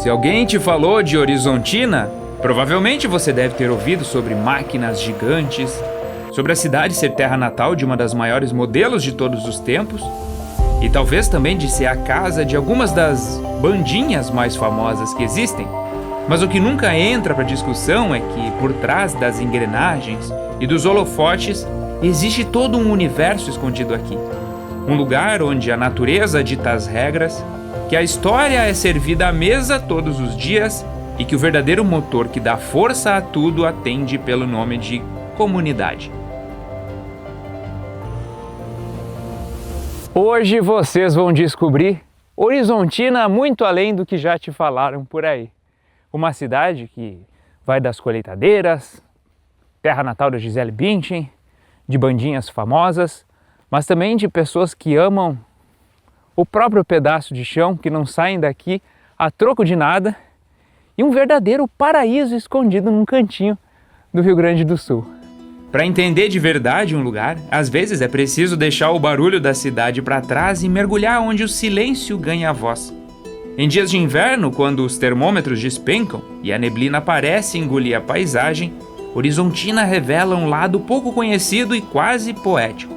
Se alguém te falou de Horizontina, provavelmente você deve ter ouvido sobre máquinas gigantes, sobre a cidade ser terra natal de uma das maiores modelos de todos os tempos, e talvez também de ser a casa de algumas das bandinhas mais famosas que existem. Mas o que nunca entra para discussão é que, por trás das engrenagens e dos holofotes, existe todo um universo escondido aqui. Um lugar onde a natureza dita as regras, que a história é servida à mesa todos os dias e que o verdadeiro motor que dá força a tudo atende pelo nome de comunidade. Hoje vocês vão descobrir Horizontina muito além do que já te falaram por aí. Uma cidade que vai das colheitadeiras, terra natal da Gisele Bündchen, de bandinhas famosas, mas também de pessoas que amam o próprio pedaço de chão, que não saem daqui a troco de nada, e um verdadeiro paraíso escondido num cantinho do Rio Grande do Sul. Para entender de verdade um lugar, às vezes é preciso deixar o barulho da cidade para trás e mergulhar onde o silêncio ganha voz. Em dias de inverno, quando os termômetros despencam e a neblina parece engolir a paisagem, Horizontina revela um lado pouco conhecido e quase poético.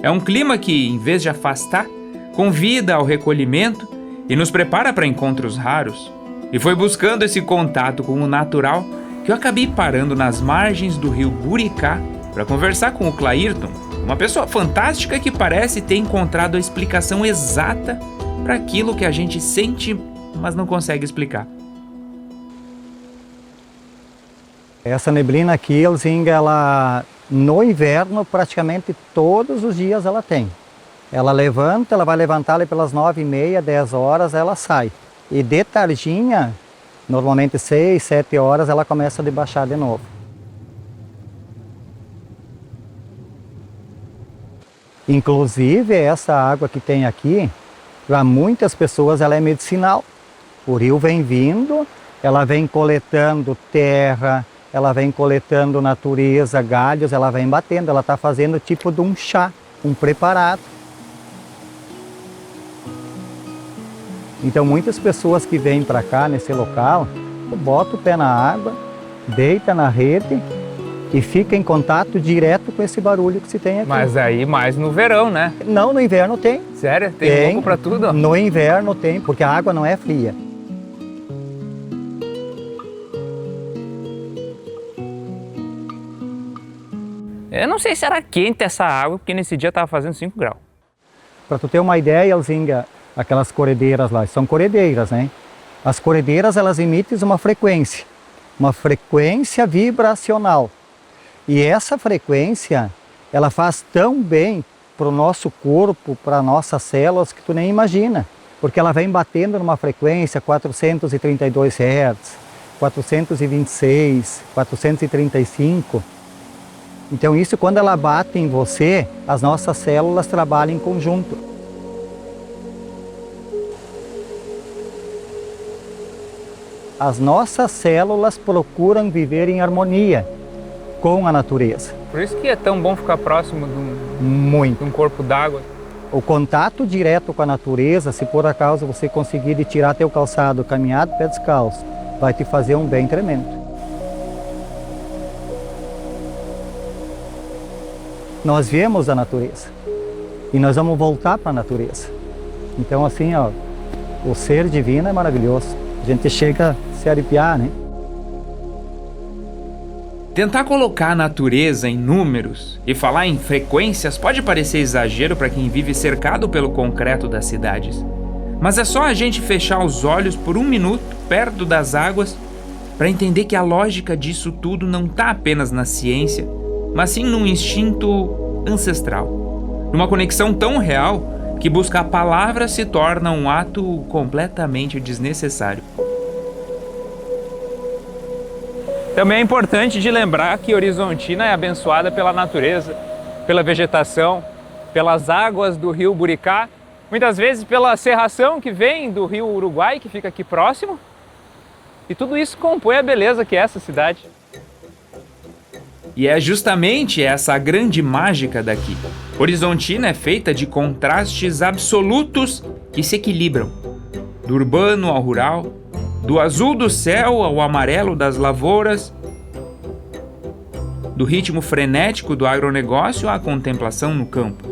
É um clima que, em vez de afastar, convida ao recolhimento e nos prepara para encontros raros. E foi buscando esse contato com o natural que eu acabei parando nas margens do rio Buricá para conversar com o Clairton, uma pessoa fantástica que parece ter encontrado a explicação exata para aquilo que a gente sente, mas não consegue explicar. Essa neblina aqui, Elzinga, ela no inverno praticamente todos os dias ela tem. Ela levanta, ela vai levantar ali pelas 9h30, 10 horas, ela sai. E de tardinha, normalmente 6, 7 horas, ela começa a debaixar de novo. Inclusive, essa água que tem aqui, para muitas pessoas ela é medicinal. O rio vem vindo, ela vem coletando terra, ela vem coletando natureza, galhos, ela vem batendo, ela está fazendo tipo de um chá, um preparado. Então muitas pessoas que vêm para cá, nesse local, botam o pé na água, deita na rede e fica em contato direto com esse barulho que se tem aqui. Mas aí mais no verão, né? Não, no inverno tem. Sério? Tem louco pra tudo? No inverno tem, porque a água não é fria. Eu não sei se era quente essa água, porque nesse dia tava fazendo 5 graus. Para tu ter uma ideia, Elzinga, aquelas corredeiras lá, são corredeiras, né? As corredeiras, elas emitem uma frequência vibracional. E essa frequência, ela faz tão bem para o nosso corpo, para nossas células, que tu nem imagina. Porque ela vem batendo numa frequência 432 Hz, 426, 435. Então isso, quando ela bate em você, as nossas células trabalham em conjunto. As nossas células procuram viver em harmonia com a natureza. Por isso que é tão bom ficar próximo de um corpo d'água. O contato direto com a natureza, se por acaso você conseguir tirar teu calçado, caminhar de pé descalço, vai te fazer um bem tremendo. Nós viemos a natureza e nós vamos voltar para a natureza. Então assim, ó, o ser divino é maravilhoso. A gente chega a se arrepiar, né? Tentar colocar a natureza em números e falar em frequências pode parecer exagero para quem vive cercado pelo concreto das cidades. Mas é só a gente fechar os olhos por um minuto perto das águas para entender que a lógica disso tudo não está apenas na ciência, mas sim num instinto ancestral, numa conexão tão real que buscar palavras se torna um ato completamente desnecessário. Também é importante de lembrar que Horizontina é abençoada pela natureza, pela vegetação, pelas águas do rio Buricá, muitas vezes pela serração que vem do rio Uruguai, que fica aqui próximo, e tudo isso compõe a beleza que é essa cidade. E é justamente essa a grande mágica daqui. Horizontina é feita de contrastes absolutos que se equilibram, do urbano ao rural, Do azul do céu ao amarelo das lavouras, do ritmo frenético do agronegócio à contemplação no campo.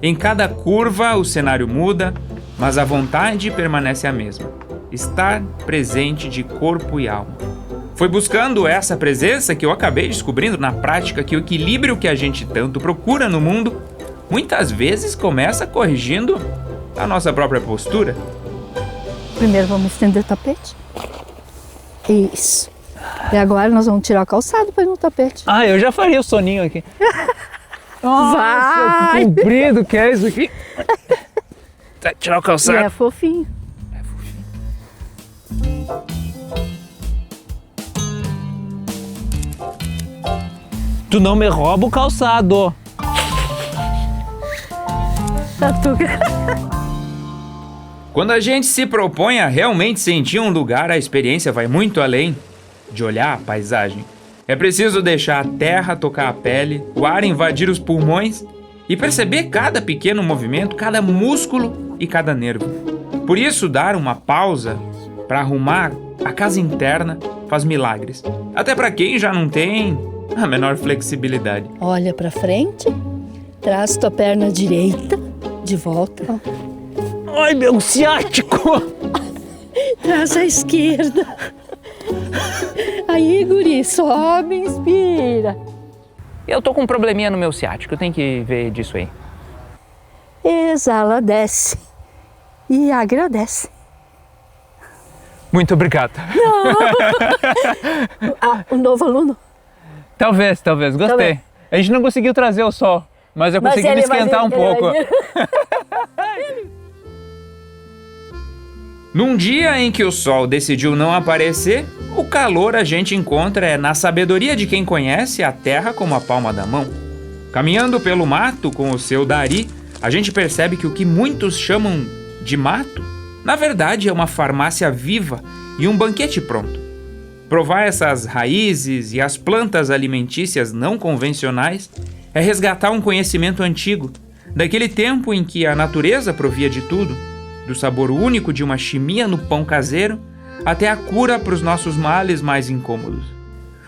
Em cada curva o cenário muda, mas a vontade permanece a mesma: estar presente de corpo e alma. Foi buscando essa presença que eu acabei descobrindo na prática que o equilíbrio que a gente tanto procura no mundo muitas vezes começa corrigindo a nossa própria postura. Primeiro vamos estender o tapete. Isso. E agora nós vamos tirar o calçado para ir no tapete. Ah, eu já faria o soninho aqui. Nossa, vai! Comprido que é isso aqui. Tirar o calçado. E é fofinho. Tu não me rouba o calçado. Quando a gente se propõe a realmente sentir um lugar, a experiência vai muito além de olhar a paisagem. É preciso deixar a terra tocar a pele, o ar invadir os pulmões e perceber cada pequeno movimento, cada músculo e cada nervo. Por isso, dar uma pausa para arrumar a casa interna faz milagres. Até para quem já não tem a menor flexibilidade. Olha para frente, traz tua perna direita de volta. Ai, meu ciático! Traz a esquerda. Aí, guri, sobe, inspira. Eu tô com um probleminha no meu ciático, eu tenho que ver disso aí. Exala, desce e agradece. Muito obrigado. Ah, o novo aluno? Talvez, gostei. Talvez. A gente não conseguiu trazer o sol, mas eu consegui me esquentar um pouco. Num dia em que o sol decidiu não aparecer, o calor a gente encontra na sabedoria de quem conhece a terra como a palma da mão. Caminhando pelo mato com o seu dari, a gente percebe que o que muitos chamam de mato, na verdade é uma farmácia viva e um banquete pronto. Provar essas raízes e as plantas alimentícias não convencionais é resgatar um conhecimento antigo, daquele tempo em que a natureza provia de tudo, do sabor único de uma chimia no pão caseiro até a cura para os nossos males mais incômodos.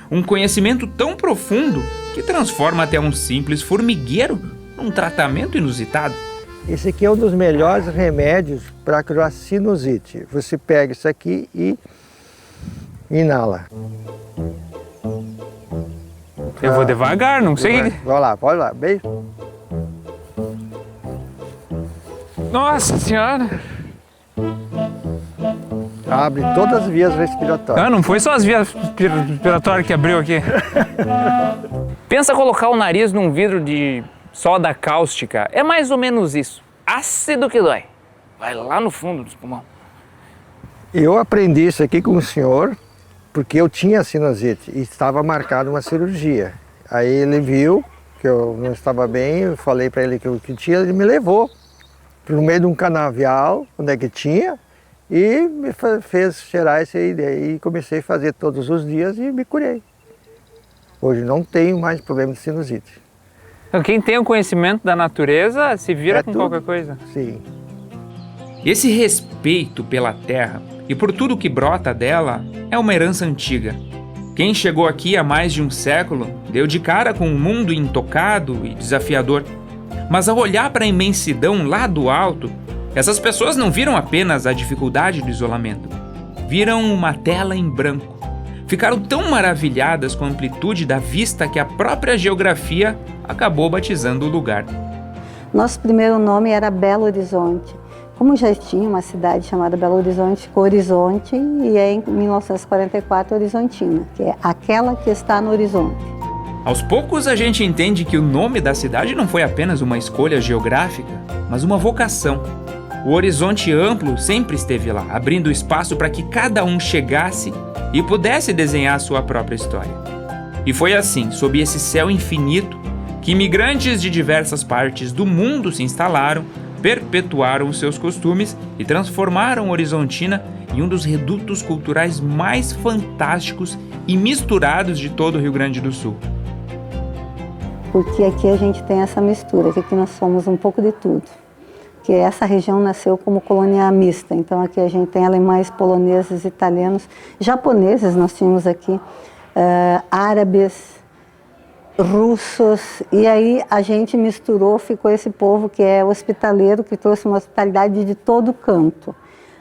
Um conhecimento tão profundo que transforma até um simples formigueiro num tratamento inusitado. Esse aqui é um dos melhores remédios para curar sinusite. Você pega isso aqui e inala. Eu vou devagar, não sei. Vai lá, pode lá, beijo. Nossa senhora! Abre todas as vias respiratórias. Ah, não foi só as vias respiratórias que abriu aqui. Pensa colocar o nariz num vidro de soda cáustica. É mais ou menos isso. Ácido que dói. Vai lá no fundo dos pulmões. Eu aprendi isso aqui com o senhor porque eu tinha sinusite e estava marcada uma cirurgia. Aí ele viu que eu não estava bem, eu falei para ele que eu tinha, ele me levou no meio de um canavial, onde é que tinha, e me fez cheirar essa ideia. E comecei a fazer todos os dias e me curei. Hoje não tenho mais problema de sinusite. Então, quem tem o conhecimento da natureza se vira com tudo. qualquer coisa. Sim. Esse respeito pela terra e por tudo que brota dela é uma herança antiga. Quem chegou aqui há mais de um século deu de cara com um mundo intocado e desafiador. Mas ao olhar para a imensidão lá do alto, essas pessoas não viram apenas a dificuldade do isolamento. Viram uma tela em branco. Ficaram tão maravilhadas com a amplitude da vista que a própria geografia acabou batizando o lugar. Nosso primeiro nome era Belo Horizonte. Como já tinha uma cidade chamada Belo Horizonte, ficou Horizonte e é em 1944 Horizontina, que é aquela que está no horizonte. Aos poucos a gente entende que o nome da cidade não foi apenas uma escolha geográfica, mas uma vocação. O horizonte amplo sempre esteve lá, abrindo espaço para que cada um chegasse e pudesse desenhar sua própria história. E foi assim, sob esse céu infinito, que imigrantes de diversas partes do mundo se instalaram, perpetuaram os seus costumes e transformaram Horizontina em um dos redutos culturais mais fantásticos e misturados de todo o Rio Grande do Sul. Porque aqui a gente tem essa mistura, que aqui nós somos um pouco de tudo. que essa região nasceu como colônia mista. Então aqui a gente tem alemães, poloneses, italianos, japoneses nós tínhamos aqui, árabes, russos, e aí a gente misturou, ficou esse povo que é hospitaleiro, que trouxe uma hospitalidade de todo canto.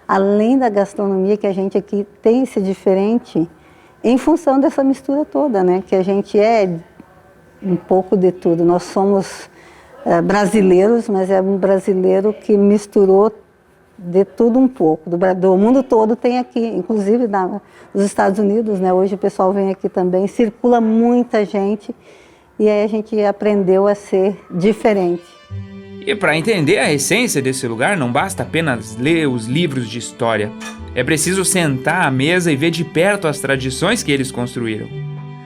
Além da gastronomia, que a gente aqui tem esse diferente, em função dessa mistura toda, né? Que a gente é um pouco de tudo. Nós somos brasileiros, mas é um brasileiro que misturou de tudo um pouco. Do mundo todo tem aqui, inclusive nos Estados Unidos, né? Hoje o pessoal vem aqui também, circula muita gente, e aí a gente aprendeu a ser diferente. E para entender a essência desse lugar, não basta apenas ler os livros de história. É preciso sentar à mesa e ver de perto as tradições que eles construíram.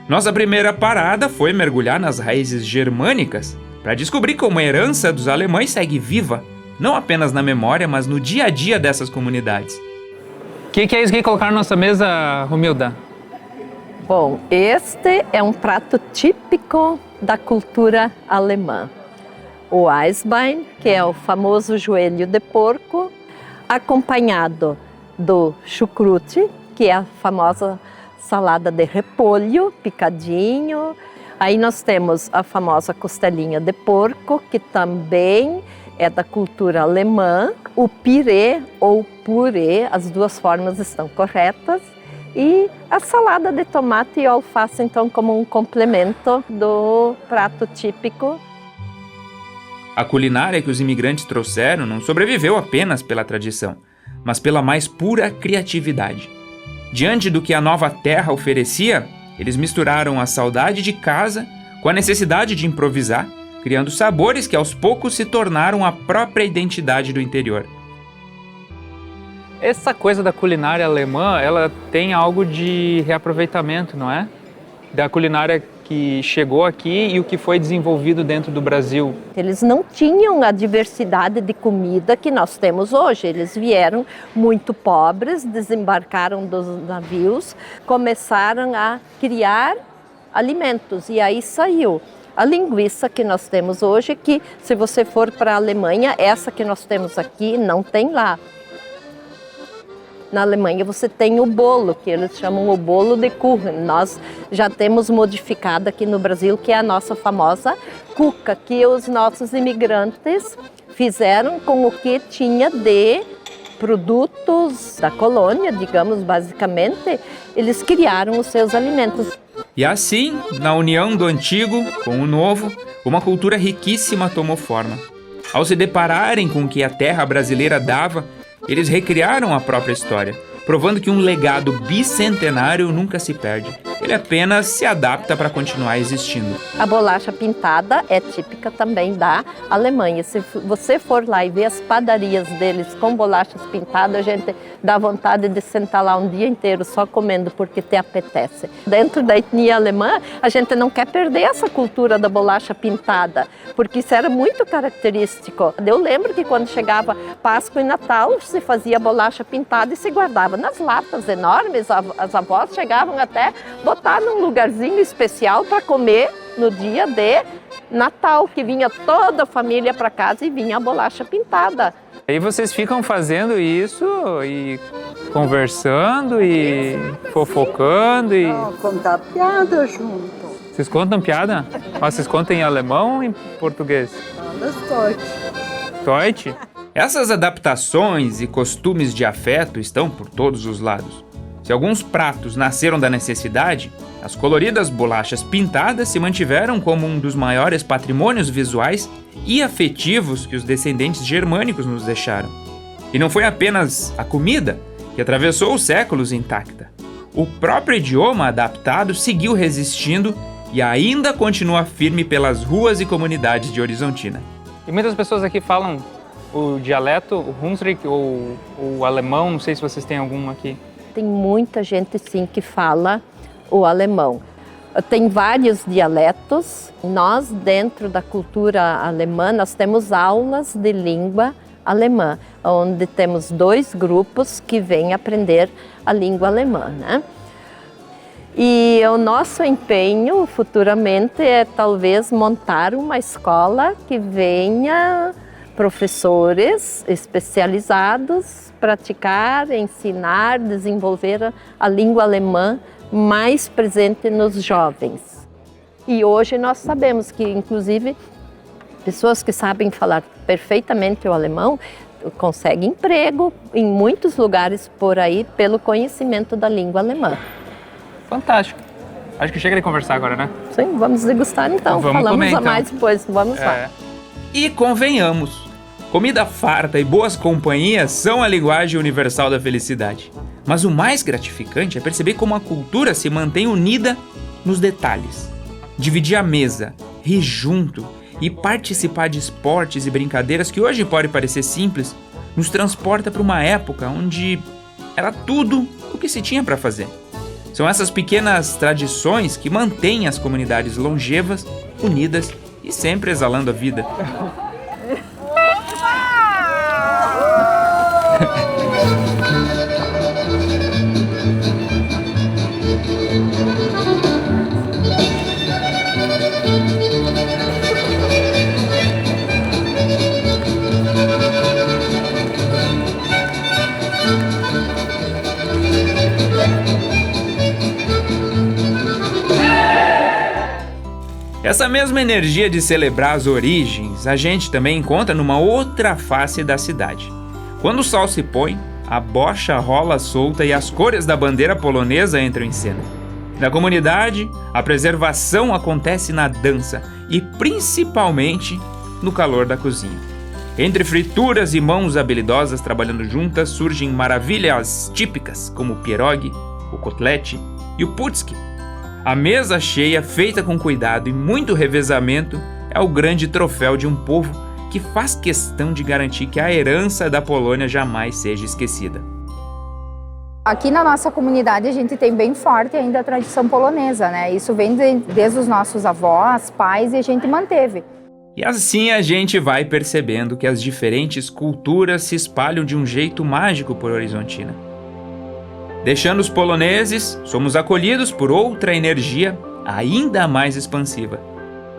Nossa primeira parada foi mergulhar nas raízes germânicas para descobrir como a herança dos alemães segue viva, não apenas na memória, mas no dia a dia dessas comunidades. O que é isso que colocaram na nossa mesa, Romilda? Bom, este é um prato típico da cultura alemã. O Eisbein, que é o famoso joelho de porco, acompanhado do chucrute, que é a famosa salada de repolho picadinho. Aí nós temos a famosa costelinha de porco, que também é da cultura alemã. O pirê ou purê, as duas formas estão corretas. E a salada de tomate e alface, então, como um complemento do prato típico. A culinária que os imigrantes trouxeram não sobreviveu apenas pela tradição, mas pela mais pura criatividade. Diante do que a nova terra oferecia, eles misturaram a saudade de casa com a necessidade de improvisar, criando sabores que aos poucos se tornaram a própria identidade do interior. Essa coisa da culinária alemã, ela tem algo de reaproveitamento, não é? Da culinária que chegou aqui e o que foi desenvolvido dentro do Brasil. Eles não tinham a diversidade de comida que nós temos hoje. Eles vieram muito pobres, desembarcaram dos navios, começaram a criar alimentos e aí saiu a linguiça que nós temos hoje, que se você for para a Alemanha, essa que nós temos aqui não tem lá. Na Alemanha você tem o bolo, que eles chamam o bolo de Kuchen. Nós já temos modificado aqui no Brasil, que é a nossa famosa cuca, que os nossos imigrantes fizeram com o que tinha de produtos da colônia, digamos, basicamente. Eles criaram os seus alimentos. E assim, na união do antigo com o novo, uma cultura riquíssima tomou forma. Ao se depararem com o que a terra brasileira dava, eles recriaram a própria história, provando que um legado bicentenário nunca se perde. Ele apenas se adapta para continuar existindo. A bolacha pintada é típica também da Alemanha. Se você for lá e ver as padarias deles com bolachas pintadas, a gente dá vontade de sentar lá um dia inteiro só comendo porque te apetece. Dentro da etnia alemã, a gente não quer perder essa cultura da bolacha pintada, porque isso era muito característico. Eu lembro que quando chegava Páscoa e Natal, se fazia bolacha pintada e se guardava nas latas enormes. As avós chegavam até botar num lugarzinho especial para comer no dia de Natal, que vinha toda a família para casa e vinha a bolacha pintada. Aí vocês ficam fazendo isso e conversando e fofocando e... Contar piada junto. Vocês contam piada? Mas vocês contam em alemão ou em português? Das Deutsch. Deutsch? Essas adaptações e costumes de afeto estão por todos os lados. Se alguns pratos nasceram da necessidade, as coloridas bolachas pintadas se mantiveram como um dos maiores patrimônios visuais e afetivos que os descendentes germânicos nos deixaram. E não foi apenas a comida que atravessou os séculos intacta. O próprio idioma adaptado seguiu resistindo e ainda continua firme pelas ruas e comunidades de Horizontina. E muitas pessoas aqui falam o dialeto, o Hunsrück ou o alemão, não sei se vocês têm algum aqui. Tem muita gente, sim, que fala o alemão. Tem vários dialetos. Nós, dentro da cultura alemã, nós temos aulas de língua alemã, onde temos 2 grupos que vêm aprender a língua alemã, né? E o nosso empenho futuramente é talvez montar uma escola que venha professores especializados praticar, ensinar, desenvolver a língua alemã mais presente nos jovens. E hoje nós sabemos que, inclusive, pessoas que sabem falar perfeitamente o alemão conseguem emprego em muitos lugares por aí pelo conhecimento da língua alemã. Fantástico. Acho que chega de conversar agora, né? Sim, vamos degustar então. Vamos Falamos comer, então. a mais depois, vamos lá. E convenhamos, comida farta e boas companhias são a linguagem universal da felicidade. Mas o mais gratificante é perceber como a cultura se mantém unida nos detalhes. Dividir a mesa, rir junto e participar de esportes e brincadeiras que hoje podem parecer simples, nos transporta para uma época onde era tudo o que se tinha para fazer. São essas pequenas tradições que mantêm as comunidades longevas, unidas e sempre exalando a vida. Essa mesma energia de celebrar as origens a gente também encontra numa outra face da cidade. Quando o sol se põe, a bocha rola solta e as cores da bandeira polonesa entram em cena. Na comunidade, a preservação acontece na dança e principalmente no calor da cozinha. Entre frituras e mãos habilidosas trabalhando juntas surgem maravilhas típicas como o pierogi, o kotlete e o putzki. A mesa cheia, feita com cuidado e muito revezamento, é o grande troféu de um povo que faz questão de garantir que a herança da Polônia jamais seja esquecida. Aqui na nossa comunidade a gente tem bem forte ainda a tradição polonesa, né? Isso vem desde os nossos avós, pais, e a gente manteve. E assim a gente vai percebendo que as diferentes culturas se espalham de um jeito mágico por Horizontina. Deixando os poloneses, somos acolhidos por outra energia ainda mais expansiva.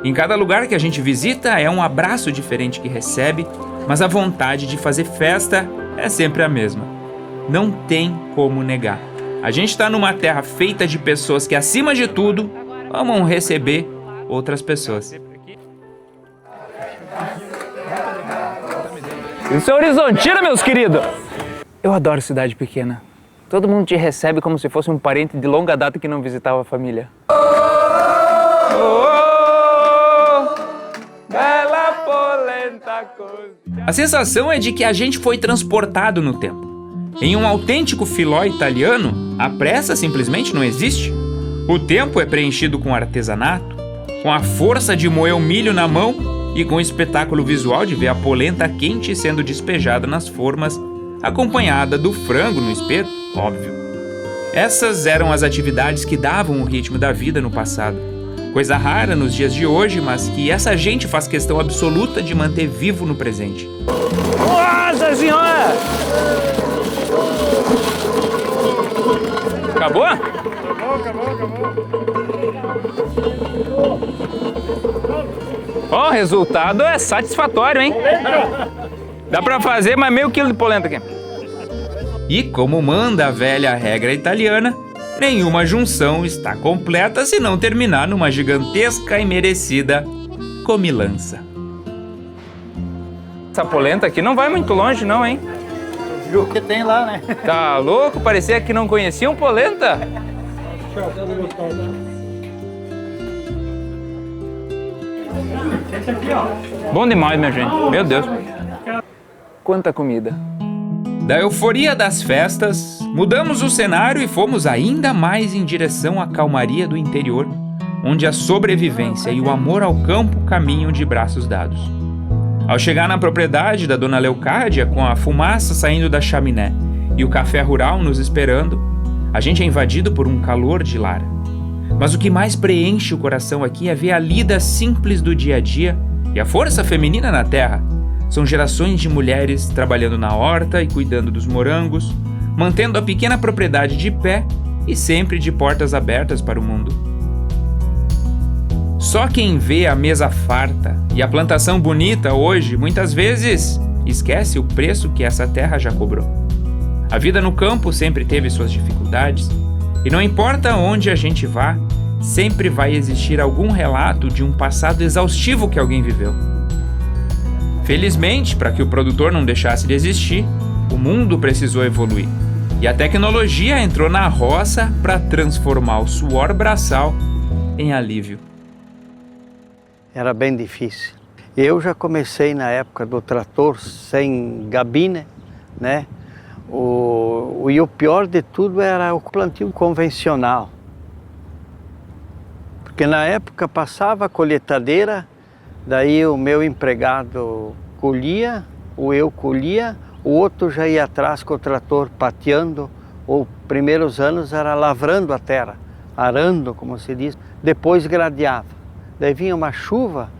Em cada lugar que a gente visita é um abraço diferente que recebe, mas a vontade de fazer festa é sempre a mesma. Não tem como negar. A gente está numa terra feita de pessoas que, acima de tudo, amam receber outras pessoas. Isso é Horizontina, meus queridos! Eu adoro cidade pequena. Todo mundo te recebe como se fosse um parente de longa data que não visitava a família. Bela polenta cozida. A sensação é de que a gente foi transportado no tempo. Em um autêntico filó italiano, a pressa simplesmente não existe. O tempo é preenchido com artesanato, com a força de moer o milho na mão e com o espetáculo visual de ver a polenta quente sendo despejada nas formas, acompanhada do frango no espeto, óbvio. Essas eram as atividades que davam o ritmo da vida no passado. Coisa rara nos dias de hoje, mas que essa gente faz questão absoluta de manter vivo no presente. Nossa Senhora! Acabou? Acabou. Ó, o resultado é satisfatório, hein? Dá pra fazer mais meio quilo de polenta aqui. E como manda a velha regra italiana, nenhuma junção está completa se não terminar numa gigantesca e merecida comilança. Essa polenta aqui não vai muito longe não, hein? Viu o que tem lá, né? Tá louco? Parecia que não conheciam polenta. Bom demais, minha gente. Meu Deus. Quanta comida. Da euforia das festas, mudamos o cenário e fomos ainda mais em direção à calmaria do interior, onde a sobrevivência e o amor ao campo caminham de braços dados. Ao chegar na propriedade da dona Leocádia, com a fumaça saindo da chaminé e o café rural nos esperando, a gente é invadido por um calor de lar. Mas o que mais preenche o coração aqui é ver a lida simples do dia a dia e a força feminina na terra. São gerações de mulheres trabalhando na horta e cuidando dos morangos, mantendo a pequena propriedade de pé e sempre de portas abertas para o mundo. Só quem vê a mesa farta e a plantação bonita hoje, muitas vezes, esquece o preço que essa terra já cobrou. A vida no campo sempre teve suas dificuldades, e não importa onde a gente vá, sempre vai existir algum relato de um passado exaustivo que alguém viveu. Felizmente, para que o produtor não deixasse de existir, o mundo precisou evoluir. E a tecnologia entrou na roça para transformar o suor braçal em alívio. Era bem difícil. Eu já comecei na época do trator sem gabine, né? E o pior de tudo era o plantio convencional. Porque na época passava a colheitadeira, daí o meu empregado colhia, ou eu colhia, o outro já ia atrás com o trator pateando. Os primeiros anos era lavrando a terra, arando, como se diz, depois gradeava. Daí vinha uma chuva,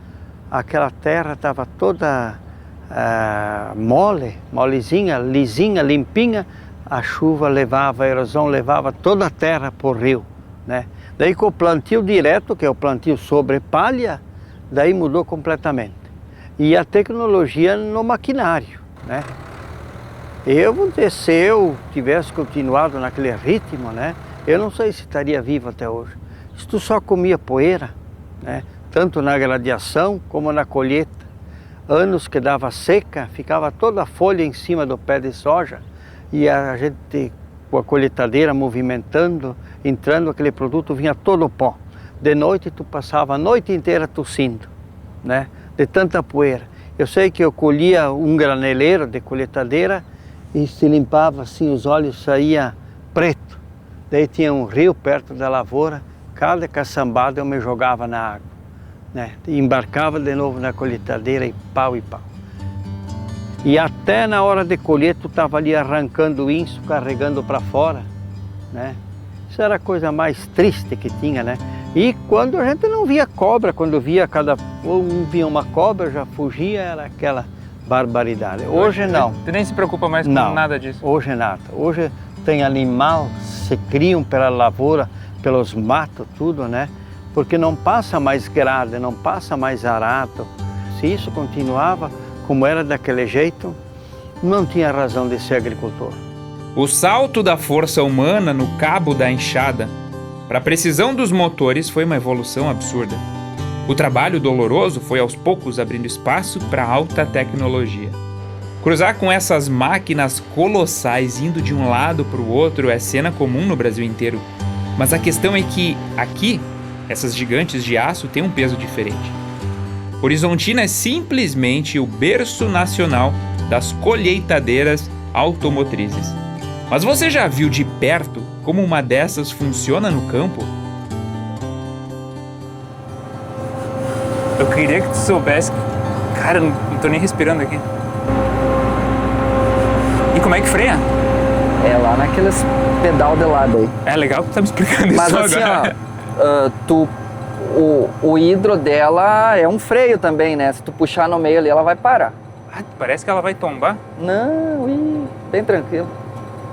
aquela terra estava toda molezinha, lisinha, limpinha. A chuva levava, a erosão levava toda a terra para o rio, né? Daí com o plantio direto, que é o plantio sobre palha, daí mudou completamente. E a tecnologia no maquinário, né? Se eu tivesse continuado naquele ritmo, né? Eu não sei se estaria vivo até hoje. Se tu só comia poeira, né? Tanto na gradeação como na colheita. Anos que dava seca, ficava toda a folha em cima do pé de soja e a gente com a colheitadeira movimentando, entrando aquele produto, vinha todo o pó. De noite tu passava a noite inteira tossindo, né? De tanta poeira. Eu sei que eu colhia um graneleiro de colheitadeira e se limpava assim, os olhos saía preto. Daí tinha um rio perto da lavoura, cada caçambada eu me jogava na água, né? E embarcava de novo na colheitadeira e pau. E até na hora de colher tu estava ali arrancando o inso, carregando para fora, né? Isso era a coisa mais triste que tinha, né? E quando a gente não via cobra, quando via via uma cobra, já fugia, era aquela barbaridade. Hoje não. Tu nem se preocupa mais com nada disso? Hoje nada. Hoje tem animal, se criam pela lavoura, pelos matos, tudo, né? Porque não passa mais grade, não passa mais arado. Se isso continuava como era daquele jeito, não tinha razão de ser agricultor. O salto da força humana no cabo da enxada para a precisão dos motores foi uma evolução absurda. O trabalho doloroso foi aos poucos abrindo espaço para alta tecnologia. Cruzar com essas máquinas colossais indo de um lado para o outro é cena comum no Brasil inteiro. Mas a questão é que aqui, essas gigantes de aço têm um peso diferente. Horizontina é simplesmente o berço nacional das colheitadeiras automotrizes. Mas você já viu de perto como uma dessas funciona no campo? Eu queria que tu soubesse. Cara, eu não tô nem respirando aqui. E como é que freia? É lá naqueles pedal de lado aí. É legal que tu tá me explicando mas isso assim, agora. O hidro dela é um freio também, né? Se tu puxar no meio ali, ela vai parar. Ah, parece que ela vai tombar. Não, bem tranquilo.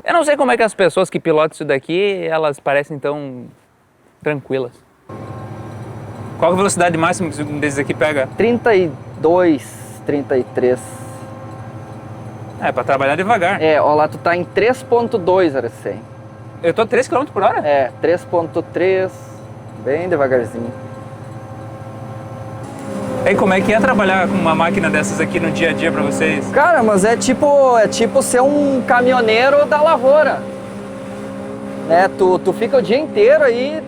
Eu não sei como é que as pessoas que pilotam isso daqui, elas parecem tão tranquilas. Qual a velocidade máxima que um desses aqui pega? 32, 33. É, pra trabalhar devagar. É, ó lá, tu tá em 3.2 RC. Eu tô a 3 km por hora? É, 3.3, bem devagarzinho. E como é que é trabalhar com uma máquina dessas aqui no dia a dia pra vocês? Cara, mas é tipo ser um caminhoneiro da lavoura. Né? Tu fica o dia inteiro aí,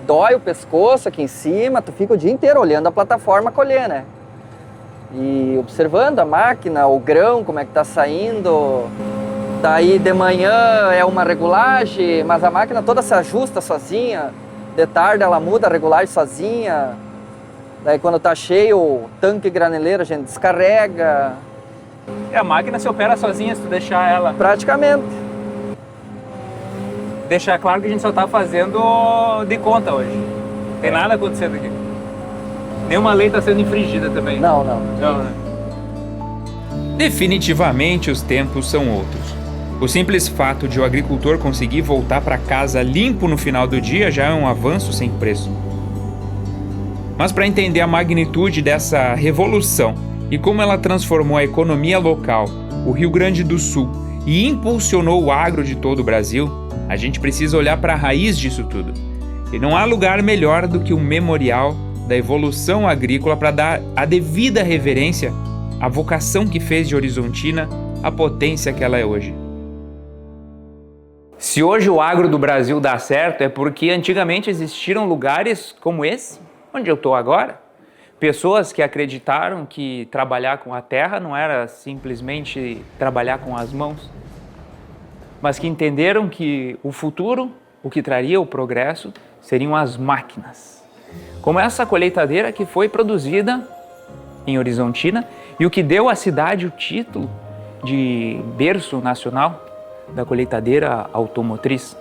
dói o pescoço aqui em cima, tu fica o dia inteiro olhando a plataforma colher, né? E observando a máquina, o grão, como é que tá saindo. Daí de manhã é uma regulagem, mas a máquina toda se ajusta sozinha. De tarde ela muda a regulagem sozinha. Daí quando tá cheio o tanque graneleiro a gente descarrega. E a máquina se opera sozinha se tu deixar ela? Praticamente. Deixar claro que a gente só tá fazendo de conta hoje. Não tem nada acontecendo aqui. Nenhuma lei tá sendo infringida também. Não. Né? Definitivamente os tempos são outros. O simples fato de o agricultor conseguir voltar para casa limpo no final do dia já é um avanço sem preço. Mas para entender a magnitude dessa revolução e como ela transformou a economia local, o Rio Grande do Sul, e impulsionou o agro de todo o Brasil, a gente precisa olhar para a raiz disso tudo. E não há lugar melhor do que um memorial da evolução agrícola para dar a devida reverência à vocação que fez de Horizontina a potência que ela é hoje. Se hoje o agro do Brasil dá certo, é porque antigamente existiram lugares como esse, onde eu estou agora. Pessoas que acreditaram que trabalhar com a terra não era simplesmente trabalhar com as mãos, mas que entenderam que o futuro, o que traria o progresso, seriam as máquinas. Como essa colheitadeira que foi produzida em Horizontina e o que deu à cidade o título de berço nacional da colheitadeira automotriz.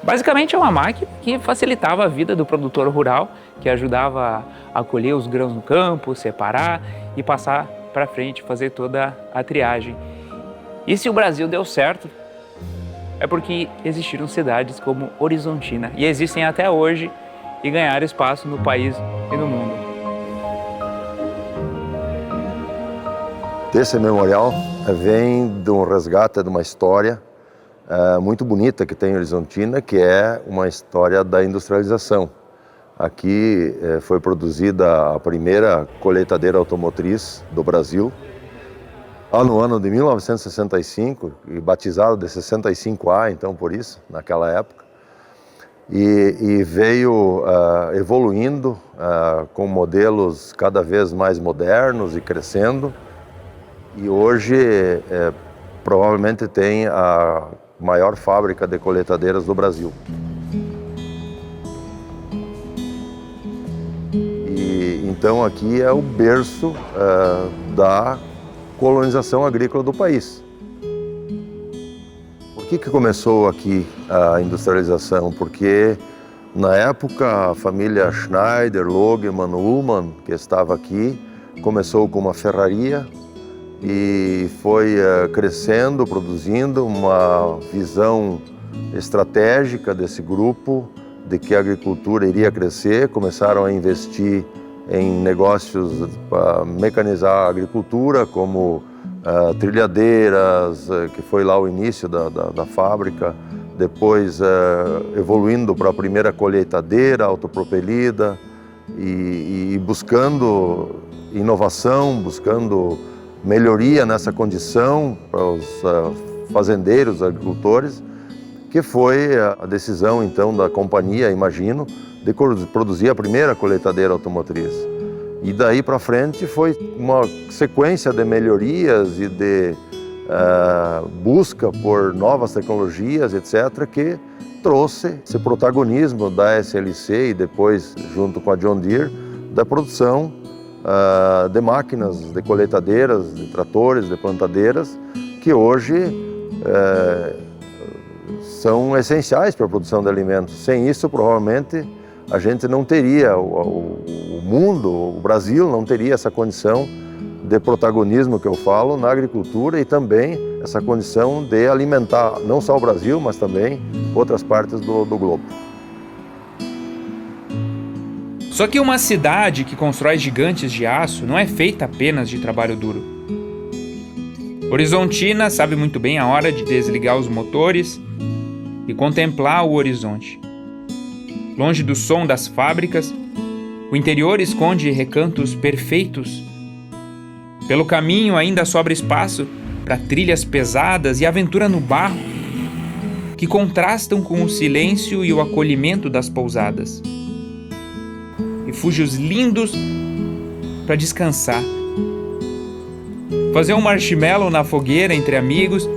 Basicamente é uma máquina que facilitava a vida do produtor rural, que ajudava a colher os grãos no campo, separar e passar para frente, fazer toda a triagem. E se o Brasil deu certo, é porque existiram cidades como Horizontina e existem até hoje e ganharam espaço no país e no mundo. Esse memorial vem de um resgate de uma história muito bonita que tem em Horizontina, que é uma história da industrialização. Aqui foi produzida a primeira colheitadeira automotriz do Brasil, no ano de 1965, e batizada de 65A, então por isso, naquela época, e veio evoluindo com modelos cada vez mais modernos e crescendo, e hoje provavelmente tem a maior fábrica de colheitadeiras do Brasil. E então aqui é o berço da colonização agrícola do país. Por que começou aqui a industrialização? Porque na época a família Schneider, Logemann, Ullmann, que estava aqui, começou com uma ferraria e foi crescendo, produzindo uma visão estratégica desse grupo de que a agricultura iria crescer. Começaram a investir em negócios para mecanizar a agricultura, como trilhadeiras, que foi lá o início da fábrica, depois evoluindo para a primeira colheitadeira autopropelida e buscando inovação, buscando melhoria nessa condição para os fazendeiros, agricultores, que foi a decisão então da companhia, imagino, de produzir a primeira colheitadeira automotriz. E daí para frente foi uma sequência de melhorias e de busca por novas tecnologias, etc., que trouxe esse protagonismo da SLC e depois, junto com a John Deere, da produção de máquinas, de colheitadeiras, de tratores, de plantadeiras, que hoje são essenciais para a produção de alimentos. Sem isso, provavelmente, a gente não teria, o mundo, o Brasil não teria essa condição de protagonismo que eu falo na agricultura e também essa condição de alimentar não só o Brasil, mas também outras partes do globo. Só que uma cidade que constrói gigantes de aço não é feita apenas de trabalho duro. Horizontina sabe muito bem a hora de desligar os motores e contemplar o horizonte. Longe do som das fábricas, o interior esconde recantos perfeitos. Pelo caminho ainda sobra espaço para trilhas pesadas e aventura no barro, que contrastam com o silêncio e o acolhimento das pousadas. Refúgios lindos para descansar. Fazer um marshmallow na fogueira entre amigos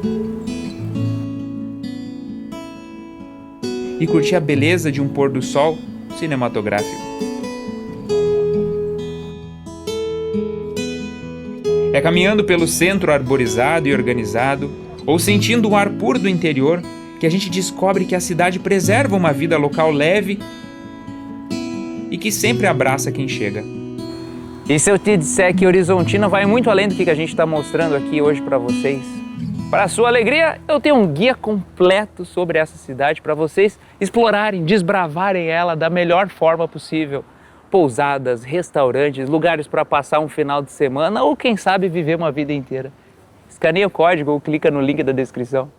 e curtir a beleza de um pôr do sol cinematográfico. É caminhando pelo centro arborizado e organizado, ou sentindo o ar puro do interior, que a gente descobre que a cidade preserva uma vida local leve e que sempre abraça quem chega. E se eu te disser que Horizontina vai muito além do que a gente está mostrando aqui hoje para vocês? Para a sua alegria, eu tenho um guia completo sobre essa cidade para vocês explorarem, desbravarem ela da melhor forma possível. pousadas, restaurantes, lugares para passar um final de semana ou quem sabe viver uma vida inteira. Escaneia o código ou clica no link da descrição.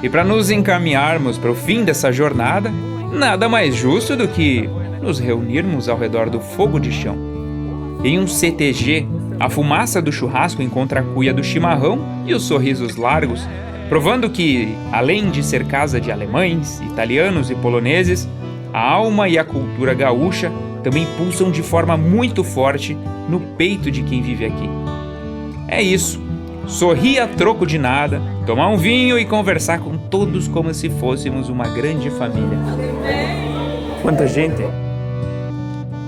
E para nos encaminharmos para o fim dessa jornada, nada mais justo do que nos reunirmos ao redor do fogo de chão. Em um CTG, a fumaça do churrasco encontra a cuia do chimarrão e os sorrisos largos, provando que, além de ser casa de alemães, italianos e poloneses, a alma e a cultura gaúcha também pulsam de forma muito forte no peito de quem vive aqui. É isso, sorrir a troco de nada, tomar um vinho e conversar com todos como se fôssemos uma grande família. Quanta gente!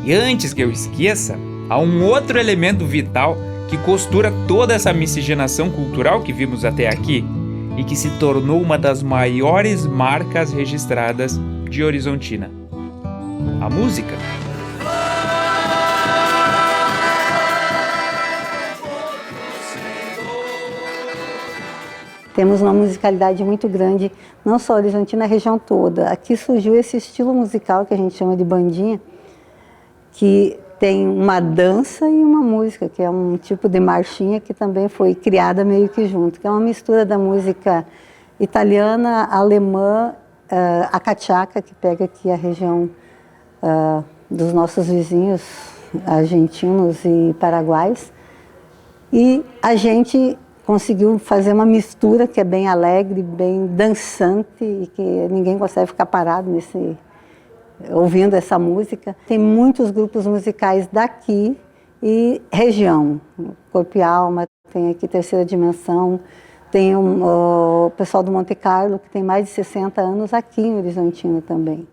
E antes que eu esqueça, há um outro elemento vital que costura toda essa miscigenação cultural que vimos até aqui e que se tornou uma das maiores marcas registradas de Horizontina: a música. Temos uma musicalidade muito grande, não só Horizontina, a região toda. Aqui surgiu esse estilo musical que a gente chama de bandinha, que tem uma dança e uma música, que é um tipo de marchinha que também foi criada meio que junto, que é uma mistura da música italiana, alemã, a cachaca, que pega aqui a região dos nossos vizinhos argentinos e paraguaios. E a gente conseguiu fazer uma mistura que é bem alegre, bem dançante e que ninguém consegue ficar parado ouvindo essa música. Tem muitos grupos musicais daqui e região, Corpo e Alma, tem aqui Terceira Dimensão, tem o pessoal do Monte Carlo, que tem mais de 60 anos aqui em Horizontina também.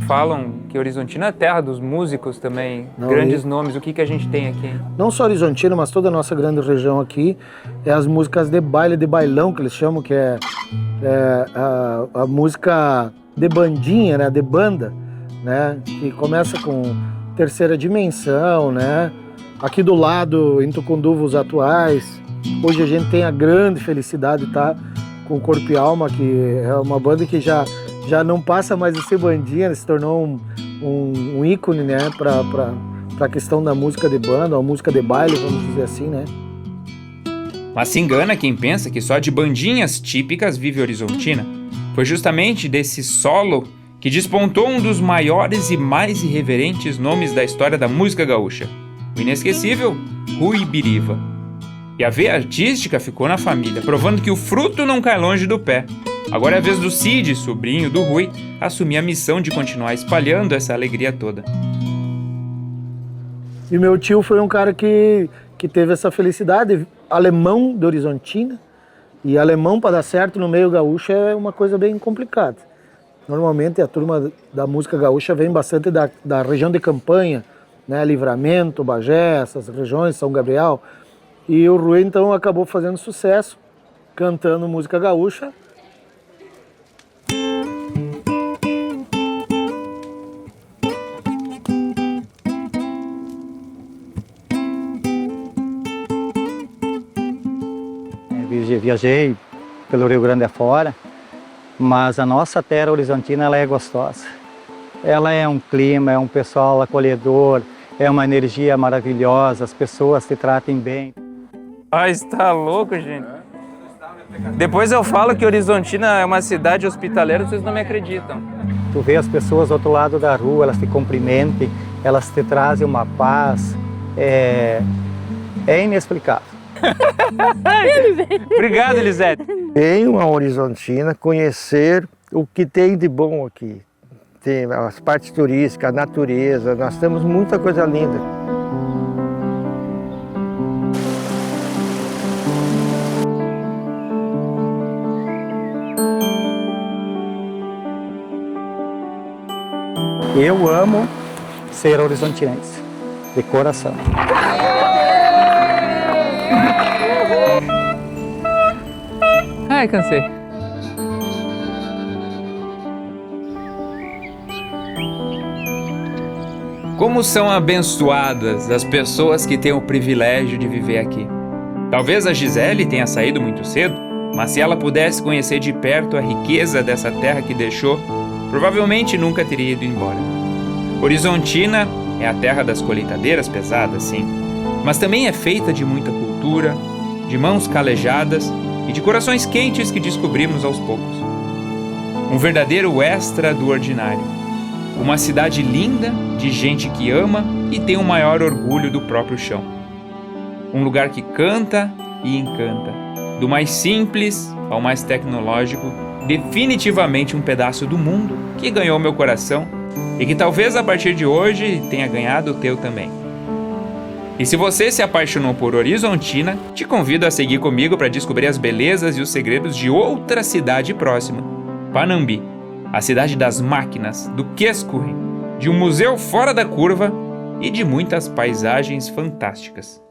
Falam que Horizontina é terra dos músicos também, grandes nomes. O que a gente tem aqui? Não só Horizontina, mas toda a nossa grande região aqui, é as músicas de baile, de bailão, que eles chamam, que é a música de bandinha, né, de banda, né, que começa com Terceira Dimensão, né, aqui do lado, em Tucunduva, os atuais. Hoje a gente tem a grande felicidade de estar com o Corpo e Alma, que é uma banda que já não passa mais a ser bandinha, se tornou um ícone, né, para a questão da música de banda, ou música de baile, vamos dizer assim, né. Mas se engana quem pensa que só de bandinhas típicas vive Horizontina. Foi justamente desse solo que despontou um dos maiores e mais irreverentes nomes da história da música gaúcha, o inesquecível Rui Biriva. E a veia artística ficou na família, provando que o fruto não cai longe do pé. Agora é a vez do Cid, sobrinho do Rui, assumir a missão de continuar espalhando essa alegria toda. E meu tio foi um cara que teve essa felicidade, alemão de Horizontina, e alemão para dar certo no meio gaúcho é uma coisa bem complicada. Normalmente a turma da música gaúcha vem bastante da região de campanha, né, Livramento, Bagé, essas regiões, São Gabriel, e o Rui então acabou fazendo sucesso, cantando música gaúcha. Viajei pelo Rio Grande afora, mas a nossa terra horizontina ela é gostosa. Ela é um clima, é um pessoal acolhedor, é uma energia maravilhosa, as pessoas te tratam bem. Ah, está louco, gente. Depois eu falo que Horizontina é uma cidade hospitaleira, vocês não me acreditam. Tu vê as pessoas do outro lado da rua, elas te cumprimentam, elas te trazem uma paz, é inexplicável. Obrigado, Elisete. Venham a Horizontina conhecer o que tem de bom aqui. Tem as partes turísticas, a natureza, nós temos muita coisa linda. Eu amo ser horizontinense, de coração. Ai, cansei. Como são abençoadas as pessoas que têm o privilégio de viver aqui. Talvez a Gisele tenha saído muito cedo, mas se ela pudesse conhecer de perto a riqueza dessa terra que deixou, provavelmente nunca teria ido embora. Horizontina é a terra das colheitadeiras pesadas, sim, mas também é feita de muita cultura, de mãos calejadas e de corações quentes que descobrimos aos poucos. Um verdadeiro extra do ordinário. Uma cidade linda, de gente que ama e tem o maior orgulho do próprio chão. Um lugar que canta e encanta. Do mais simples ao mais tecnológico, definitivamente um pedaço do mundo que ganhou meu coração e que talvez a partir de hoje tenha ganhado o teu também. E se você se apaixonou por Horizontina, te convido a seguir comigo para descobrir as belezas e os segredos de outra cidade próxima, Panambi, a cidade das máquinas, do Quescourren, de um museu fora da curva e de muitas paisagens fantásticas.